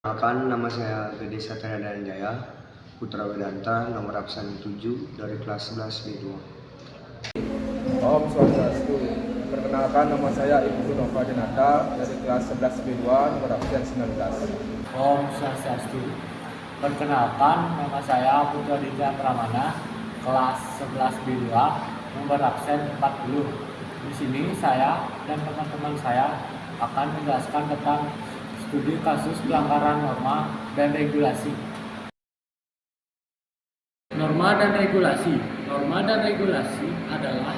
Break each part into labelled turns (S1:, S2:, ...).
S1: Perkenalkan, nama saya Gede Satria Dananjaya, Putra Wedanta, nomor absen 7 dari kelas 11 B2.
S2: Om Swastiastu. Perkenalkan, nama saya Ibu Nova Dinata dari kelas 11 B2, nomor absen 19.
S3: Om Swastiastu. Perkenalkan, nama saya Putra Dija Pramana, kelas 11 B2, nomor absen 40. Di sini saya dan teman-teman saya akan menjelaskan tentang studi kasus pelanggaran norma dan regulasi. Norma dan regulasi. Norma dan regulasi adalah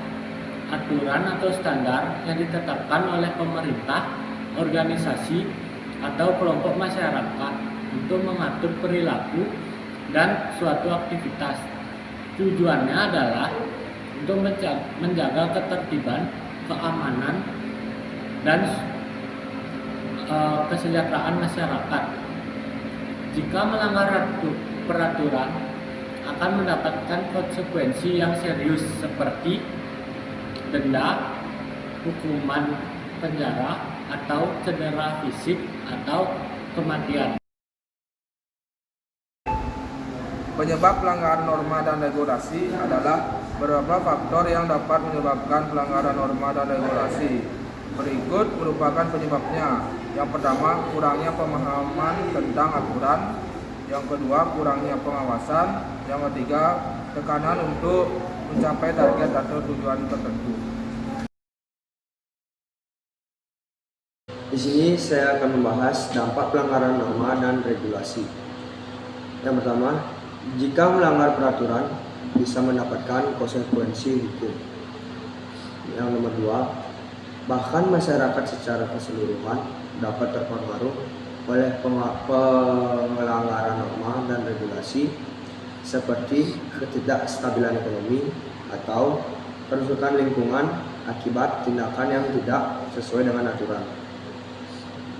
S3: aturan atau standar yang ditetapkan oleh pemerintah, organisasi, atau kelompok masyarakat untuk mengatur perilaku dan suatu aktivitas. Tujuannya adalah untuk menjaga ketertiban, keamanan, dan kesejahteraan masyarakat. Jika melanggar peraturan, akan mendapatkan konsekuensi yang serius seperti denda, hukuman penjara, atau cedera fisik atau kematian.
S2: Penyebab pelanggaran norma dan regulasi adalah beberapa faktor yang dapat menyebabkan pelanggaran norma dan regulasi. Berikut merupakan penyebabnya. Yang pertama, kurangnya pemahaman tentang aturan. Yang kedua, kurangnya pengawasan. Yang ketiga, tekanan untuk mencapai target atau tujuan tertentu.
S1: Di sini saya akan membahas dampak pelanggaran norma dan regulasi. Yang pertama, jika melanggar peraturan bisa mendapatkan konsekuensi hukum. Yang nomor dua, bahkan masyarakat secara keseluruhan dapat terpengaruh oleh pelanggaran norma dan regulasi seperti ketidakstabilan ekonomi atau kerusakan lingkungan akibat tindakan yang tidak sesuai dengan aturan.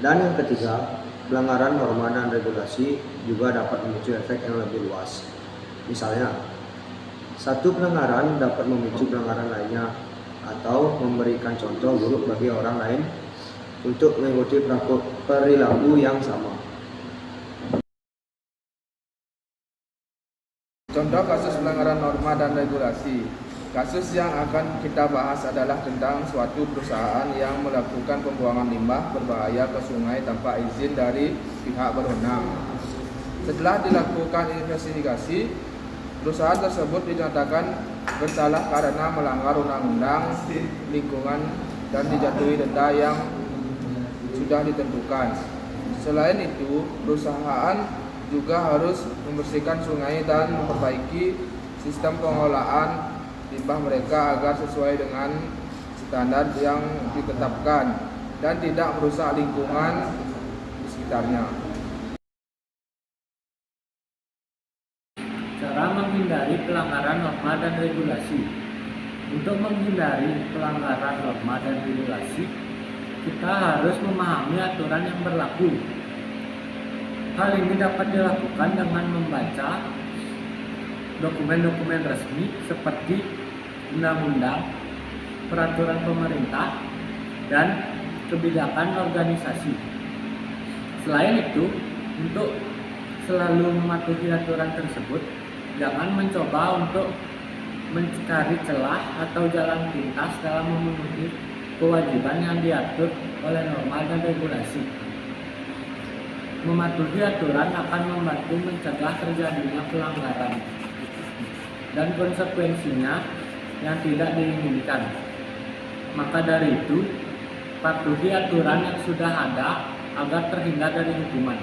S1: Dan yang ketiga, pelanggaran norma dan regulasi juga dapat memicu efek yang lebih luas. Misalnya, satu pelanggaran dapat memicu pelanggaran lainnya atau memberikan contoh buruk bagi orang lain untuk mengikuti perilaku yang sama.
S2: Contoh kasus pelanggaran norma dan regulasi. Kasus yang akan kita bahas adalah tentang suatu perusahaan yang melakukan pembuangan limbah berbahaya ke sungai tanpa izin dari pihak berwenang. Setelah dilakukan investigasi, perusahaan tersebut dinyatakan bersalah karena melanggar undang-undang lingkungan dan dijatuhi denda yang sudah ditentukan. Selain itu, perusahaan juga harus membersihkan sungai dan memperbaiki sistem pengolahan limbah mereka agar sesuai dengan standar yang ditetapkan dan tidak merusak lingkungan di sekitarnya.
S3: Cara menghindari pelanggaran norma dan regulasi. Untuk menghindari pelanggaran norma dan regulasi, kita harus memahami aturan yang berlaku. Hal ini dapat dilakukan dengan membaca dokumen-dokumen resmi seperti undang-undang, peraturan pemerintah, dan kebijakan organisasi. Selain itu, untuk selalu mematuhi aturan tersebut, jangan mencoba untuk mencari celah atau jalan pintas dalam memenuhi kewajiban yang diatur oleh norma dan regulasi. Mematuhi aturan akan membantu mencegah terjadinya pelanggaran dan konsekuensinya yang tidak diinginkan. Maka dari itu, patuhi aturan yang sudah ada agar terhindar dari hukuman.